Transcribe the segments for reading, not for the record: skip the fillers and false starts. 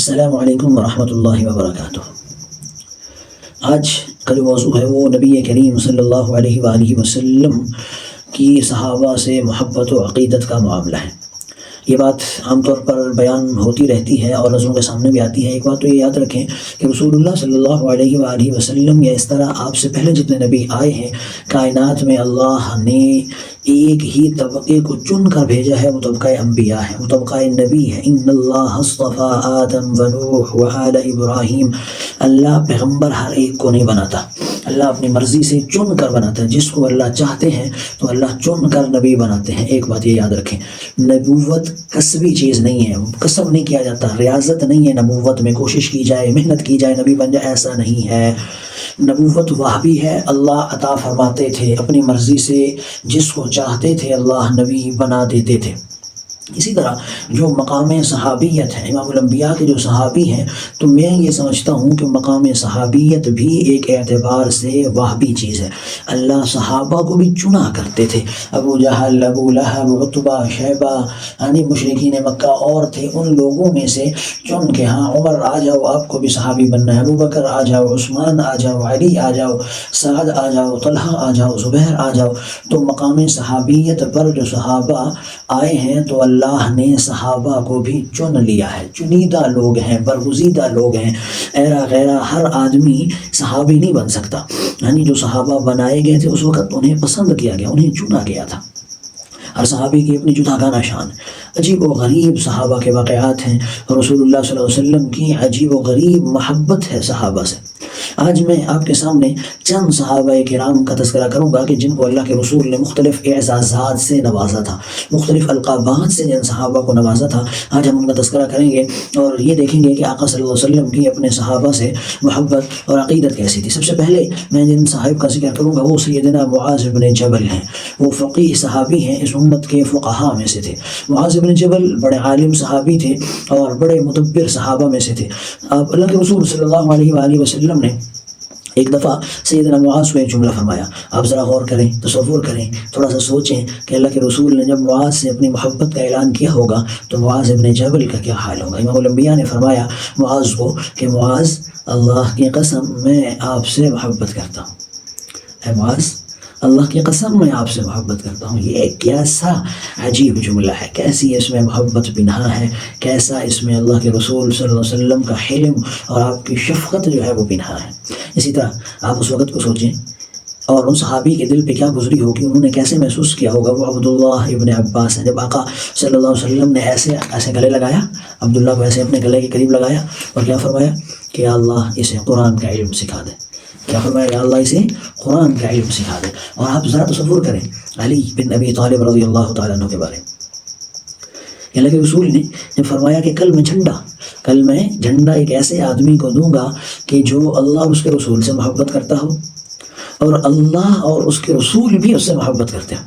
السلام علیکم ورحمۃ اللہ وبرکاتہ۔ آج کا جو موضوع ہے وہ نبی کریم صلی اللہ علیہ وآلہ وسلم کی صحابہ سے محبت و عقیدت کا معاملہ ہے۔ یہ بات عام طور پر بیان ہوتی رہتی ہے اور نظروں کے سامنے بھی آتی ہے۔ ایک بات تو یہ یاد رکھیں کہ رسول اللہ صلی اللہ علیہ وآلہ وسلم یا اس طرح آپ سے پہلے جتنے نبی آئے ہیں، کائنات میں اللہ نے ایک ہی طبقے کو چن کر بھیجا ہے، وہ طبقہ انبیاء ہے، وہ طبقہ نبی ہے۔ ان اللہ اصطفیٰ آدم و نوح و آل ابراہیم۔ اللہ پیغمبر ہر ایک کو نہیں بناتا، اللہ اپنی مرضی سے چن کر بناتا ہے۔ جس کو اللہ چاہتے ہیں تو اللہ چن کر نبی بناتے ہیں۔ ایک بات یہ یاد رکھیں، نبوت کسبی چیز نہیں ہے، کسب نہیں کیا جاتا، ریاضت نہیں ہے نبوت میں، کوشش کی جائے، محنت کی جائے نبی بن جائے، ایسا نہیں ہے۔ نبوت وہابی ہے، اللہ عطا فرماتے تھے اپنی مرضی سے، جس کو چاہتے تھے اللہ نبی بنا دیتے تھے۔ اسی طرح جو مقام صحابیت ہے، امام الانبیاء کے جو صحابی ہیں، تو میں یہ سمجھتا ہوں کہ مقام صحابیت بھی ایک اعتبار سے وہابی چیز ہے۔ اللہ صحابہ کو بھی چنا کرتے تھے، ابو جہل، ابو لہب، عتبہ، شیبہ، یعنی مشرکین مکہ اور تھے، ان لوگوں میں سے چن کے، ہاں عمر آ جاؤ، آپ کو بھی صحابی بننا ہے، ابو بکر آ جاؤ، عثمان آ جاؤ، علی آ جاؤ، سعد آ جاؤ، طلحہ آ جاؤ، زبیر آ جاؤ۔ تو مقام صحابیت پر جو صحابہ آئے ہیں تو اللہ نے صحابہ کو بھی چن لیا ہے، چنیدہ لوگ ہیں، برگزیدہ لوگ ہیں۔ ایرا غیرہ ہر آدمی صحابی نہیں بن سکتا، یعنی جو صحابہ بنائے گئے تھے اس وقت انہیں پسند کیا گیا، انہیں چنا گیا تھا۔ ہر صحابی کی اپنی جداگانہ شان، عجیب و غریب صحابہ کے واقعات ہیں، رسول اللہ صلی اللہ علیہ وسلم کی عجیب و غریب محبت ہے صحابہ سے۔ آج میں آپ کے سامنے چند صحابہ کرام کا تذکرہ کروں گا کہ جن کو اللہ کے رسول نے مختلف اعزازات سے نوازا تھا، مختلف القابات سے جن صحابہ کو نوازا تھا۔ آج ہم ان کا تذکرہ کریں گے اور یہ دیکھیں گے کہ آقا صلی اللہ علیہ وسلم کی اپنے صحابہ سے محبت اور عقیدت کیسی تھی۔ سب سے پہلے میں جن صاحب کا ذکر کروں گا وہ سیدنا معاذ بن جبل ہیں۔ وہ فقیہ صحابی ہیں، اس امت کے فقہاء میں سے تھے۔ معاذ بن جبل بڑے عالم صحابی تھے اور بڑے مدبر صحابہ میں سے تھے۔ اللہ کے رسول صلی اللہ علیہ وآلہ وسلم نے ایک دفعہ سیدنا معاذ کو ایک جملہ فرمایا۔ آپ ذرا غور کریں، تصور کریں، تھوڑا سا سوچیں کہ اللہ کے رسول نے جب معاذ سے اپنی محبت کا اعلان کیا ہوگا تو معاذ ابن جبل کا کیا حال ہوگا۔ امام الانبیاء نے فرمایا معاذ کو کہ معاذ، اللہ کی قسم میں آپ سے محبت کرتا ہوں، اے معاذ اللہ کی قسم میں آپ سے محبت کرتا ہوں۔ یہ کیسا عجیب جملہ ہے، کیسی اس میں محبت بنہا ہے، کیسا اس میں اللہ کے رسول صلی اللہ علیہ وسلم کا حلم اور آپ کی شفقت جو ہے وہ بنہا ہے۔ اسی طرح آپ اس وقت کو سوچیں اور ان صحابی کے دل پہ کیا گزری ہوگی، انہوں نے کیسے محسوس کیا ہوگا۔ وہ عبداللہ ابن عباس ہیں، جب آقا صلی اللہ علیہ وسلم نے ایسے گلے لگایا، عبداللہ کو ایسے اپنے گلے کے قریب لگایا اور کیا فرمایا کہ یا اللہ اسے قرآن کا علم سکھا دے۔ کیا فرمایا؟ یا اللہ اسے قرآن کا علم سکھا دے۔ اور آپ ذرا تصور کریں علی بن ابی طالب رضی اللہ تعالیٰ عنہ کے بارے میں، اللہ کے رسول نے جب فرمایا کہ کل میں جھنڈا ایک ایسے آدمی کو دوں گا کہ جو اللہ اس کے رسول سے محبت کرتا ہو اور اللہ اور اس کے رسول بھی اس سے محبت کرتے ہیں،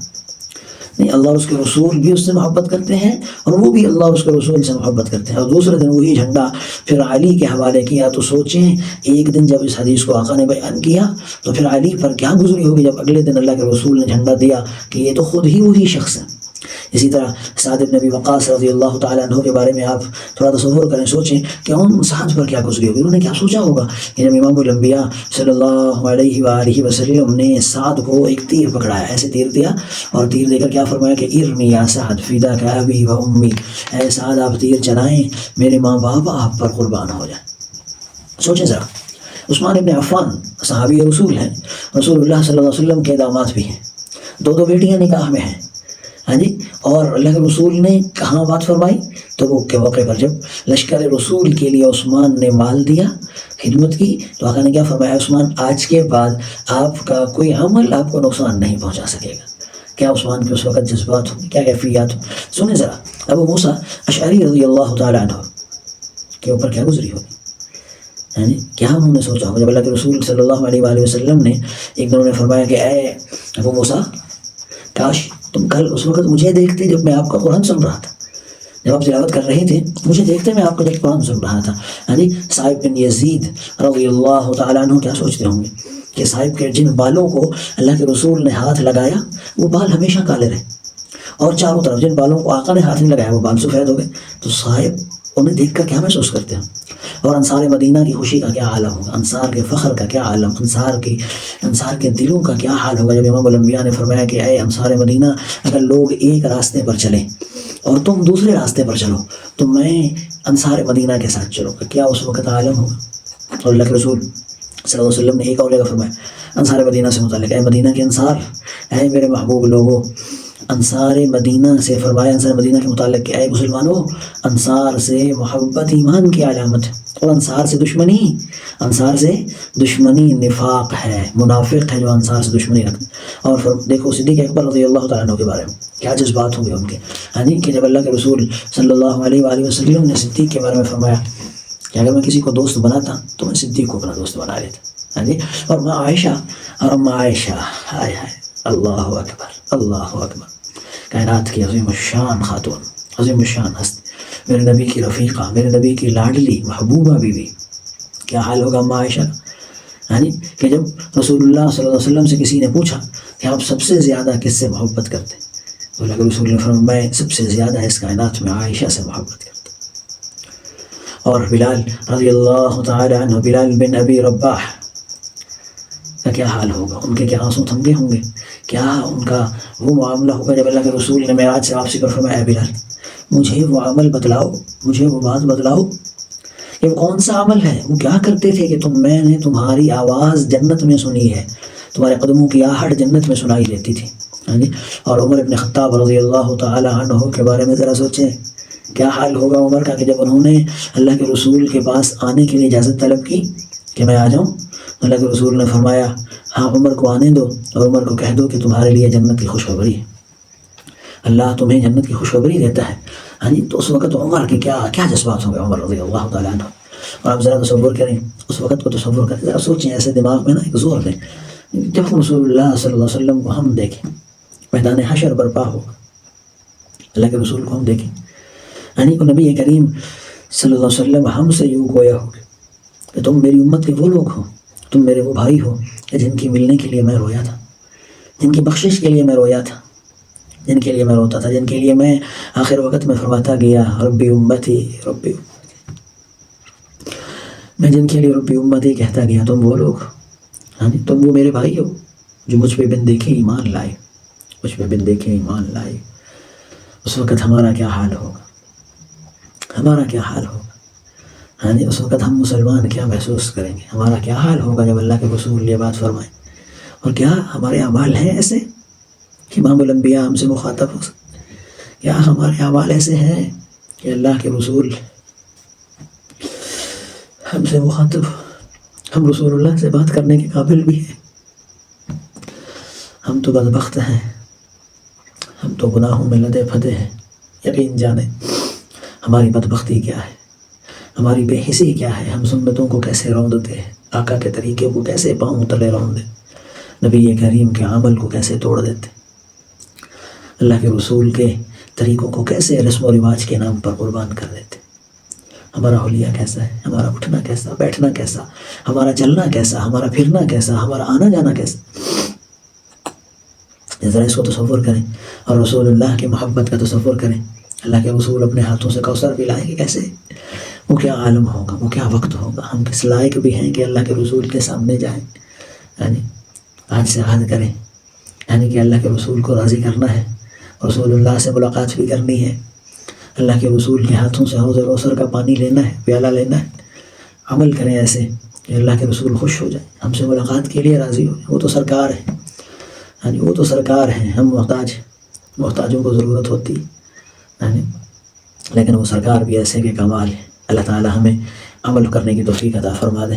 نہیں اللہ اور اس کے رسول بھی اس سے محبت کرتے ہیں اور وہ بھی اللہ اور اس کے رسول سے محبت کرتے ہیں، اور دوسرے دن وہی جھنڈا پھر علی کے حوالے کیا۔ تو سوچیں ایک دن جب اس حدیث کو آقا نے بیان کیا تو پھر علی پر کیا گزری ہوگی جب اگلے دن اللہ کے رسول نے جھنڈا دیا کہ یہ تو خود ہی وہی شخص ہے۔ اسی طرح سعد بن ابی وقاص رضی اللہ تعالیٰ عنہ کے بارے میں آپ تھوڑا تصور کریں، سوچیں کہ ان سعد پر کیا گزری ہوگی، انہوں نے کیا سوچا ہوگا کہ جب امام الانبیاء صلی اللہ علیہ وآلہ وسلم نے سعد کو ایک تیر پکڑایا، ایسے تیر دیا اور تیر دے کر کیا فرمایا کہ ارمی یا سعد فداک ابی و امی، اے سعد آپ تیر چلائیں، میرے ماں باپ آپ پر قربان ہو جائیں۔ سوچیں ذرا، عثمان ابن عفان صحابی رسول ہیں، رسول اللہ صلی اللہ علیہ وسلم کے داماد بھی ہیں، دو بیٹیاں نکاح میں ہیں، ہاں جی، اور اللہ کے رسول نے کہاں بات فرمائی؟ تبوک کے موقع پر جب لشکر رسول کے لیے عثمان نے مال دیا، خدمت کی، تو آقا نے کیا فرمایا؟ عثمان آج کے بعد آپ کا کوئی عمل آپ کو نقصان نہیں پہنچا سکے گا۔ کیا عثمان کے اس وقت جذبات ہوں، کیا کیفیات ہوں؟ سنیں ذرا ابو موسیٰ اشعری رضی اللہ تعالیٰ عنہ کے اوپر کیا گزری ہوگی، یعنی کیا انہوں نے سوچا ہوگا جب اللہ کے رسول صلی اللہ علیہ وآلہ وسلم نے ایک دن انہیں فرمایا کہ اے ابو موسیٰ، کاش تم کل اس وقت مجھے دیکھتے جب میں آپ کا قرآن سن رہا تھا، جب آپ تلاوت کر رہے تھے مجھے دیکھتے میں آپ کا جب قرآن سن رہا تھا۔ یعنی صاحب بن یزید رضی اللہ تعالیٰ عنہ کیا سوچتے ہوں گے کہ صاحب کے جن بالوں کو اللہ کے رسول نے ہاتھ لگایا وہ بال ہمیشہ کالے رہے، اور چاروں طرف جن بالوں کو آقا نے ہاتھ نہیں لگایا وہ بال سفید ہو گئے۔ تو صاحب انہیں دیکھ کر کیا محسوس کرتے ہیں؟ اور انصار مدینہ کی خوشی کا کیا عالم ہوگا، انصار کے فخر کا کیا عالم، انصار کے دلوں کا کیا حال ہوگا جب امام الانبیاء نے فرمایا کہ اے انصار مدینہ، اگر لوگ ایک راستے پر چلیں اور تم دوسرے راستے پر چلو تو میں انصار مدینہ کے ساتھ چلوں گا، کیا اس وقت عالم ہوگا؟ اور اللہ کے رسول صلی اللہ علیہ وسلم نے ایک اور جگہ فرمایا انصار مدینہ سے متعلق، اے مدینہ کے انصار، اے میرے محبوب لوگوں، انصار مدینہ سے فرمایا انصار مدینہ کے متعلق کہ اے مسلمانوں، انصار سے محبت ایمان کی علامت ہے، اور انصار سے دشمنی نفاق ہے، منافق ہے جو انصار سے دشمنی رکھتے۔ اور دیکھو صدیق اکبر رضی اللہ تعالیٰ عنہ کے بارے میں کیا جذبات ہوں گے ان کے، یعنی کہ جب اللہ کے رسول صلی اللہ علیہ وآلہ وسلم نے صدیق کے بارے میں فرمایا کہ اگر میں کسی کو دوست بناتا تو میں صدیق کو اپنا دوست بنا لیتا، اور اما عائشہ، ہائے ہائے، اللہ اکبر، کائنات کی عظیم الشان خاتون، عظیم الشان ہستی، میرے نبی کی رفیقہ، میرے نبی کی لاڈلی محبوبہ بیوی، کیا حال ہوگا اما عائشہ، کہ جب رسول اللہ صلی اللہ علیہ وسلم سے کسی نے پوچھا کہ آپ سب سے زیادہ کس سے محبت کرتے تو اللہ کے رسول نے فرمایا میں سب سے زیادہ اس کائنات میں عائشہ سے محبت کرتا۔ اور بلال رضی اللہ تعالی عنہ، بلال بن ابی رباح کا کیا حال ہوگا، ان کے کیا آنسو تھمکے ہوں گے، کیا ان کا وہ معاملہ ہوگا جب اللہ کے رسول نے معراج سے واپسی پر فرمایا بلال مجھے وہ عمل بتلاؤ، مجھے وہ بات بتلاؤ کہ وہ کون سا عمل ہے، وہ کیا کرتے تھے کہ میں نے تمہاری آواز جنت میں سنی ہے، تمہارے قدموں کی آہٹ جنت میں سنائی دیتی تھی۔ اور عمر بن خطاب رضی اللہ تعالی عنہ کے بارے میں ذرا سوچیں کیا حال ہوگا عمر کا، کہ جب انہوں نے اللہ کے رسول کے پاس آنے کے لیے اجازت طلب کی کہ میں آ جاؤں، اللہ کے رسول نے فرمایا ہاں عمر کو آنے دو، اور عمر کو کہہ دو کہ تمہارے لیے جنت کی خوشخبری ہے، اللہ تمہیں جنت کی خوشخبری دیتا ہے۔ تو اس وقت عمر کے کیا جذبات ہوں گے عمر رضی اللہ تعالیٰ عنہ۔ اور آپ ذرا تصور کریں اس وقت کو، تصور کریں، ذرا سوچیں، ایسے دماغ میں نا ایک زور دیں، جب رسول اللہ صلی اللہ علیہ وسلم کو ہم دیکھیں، میدان حشر برپا ہوگا، اللہ کے رسول کو ہم دیکھیں، نبی کریم صلی اللہ علیہ وسلم ہم سے یوں گویا ہوگا کہ تم میری امت کے وہ لوگ ہو، تم میرے وہ بھائی ہو جن کی ملنے کے لیے میں رویا تھا، جن کی بخشش کے لیے میں رویا تھا، جن کے لیے میں روتا تھا، جن کے لیے میں آخر وقت میں فرماتا گیا ربی امتی، میں جن کے لیے ربی امتی کہتا گیا، تم وہ لوگ، تم وہ میرے بھائی ہو جو مجھ پہ بن دیکھے ایمان لائے، اس وقت ہمارا کیا حال ہوگا، اس وقت ہم مسلمان کیا محسوس کریں گے، ہمارا کیا حال ہوگا جب اللہ کے رسول یہ بات فرمائیں۔ اور کیا ہمارے اعمال ہیں ایسے کہ امام الانبیاء ہم سے مخاطب ہو سکتے، کیا ہمارے اعمال ایسے ہیں کہ اللہ کے رسول ہم سے مخاطب، ہم رسول اللہ سے بات کرنے کے قابل بھی ہیں؟ ہم تو بدبخت ہیں، ہم تو گناہوں میں لدے پھدے ہیں۔ یقین جانیں ہماری بدبختی کیا ہے، ہماری بے حسی کیا ہے، ہم سنتوں کو کیسے روندتے ہیں، آقا کے طریقے کو کیسے پاؤں تلے روندے، نبی کریم کے عمل کو کیسے توڑ دیتے، اللہ کے رسول کے طریقوں کو کیسے رسم و رواج کے نام پر قربان کر دیتے۔ ہمارا حلیہ کیسا ہے، ہمارا اٹھنا کیسا، بیٹھنا کیسا، ہمارا چلنا کیسا، ہمارا پھرنا کیسا، ہمارا آنا جانا کیسا، ذرا اس کو تصور کریں۔ اور رسول اللہ کی محبت کا تصور کریں، اللہ کے رسول اپنے ہاتھوں سے کوثر پلائیں گے کیسے، وہ کیا عالم ہوگا، وہ کیا وقت ہوگا، ہم کس لائق بھی ہیں کہ اللہ کے رسول کے سامنے جائیں۔ آج سے عہد کریں کہ اللہ کے رسول کو راضی کرنا ہے، رسول اللہ سے ملاقات بھی کرنی ہے، اللہ کے رسول کے ہاتھوں سے حوض کوثر کا پانی لینا ہے، پیالہ لینا ہے۔ عمل کریں ایسے کہ اللہ کے رسول خوش ہو جائیں، ہم سے ملاقات کے لیے راضی ہو جائیں۔ وہ تو سرکار ہے، وہ تو سرکار ہیں، ہم محتاجوں کو ضرورت ہوتی ہے، لیکن وہ سرکار بھی ایسے کہ کمال ہے۔ اللہ تعالی ہمیں عمل کرنے کی توفیق عطا فرما دے۔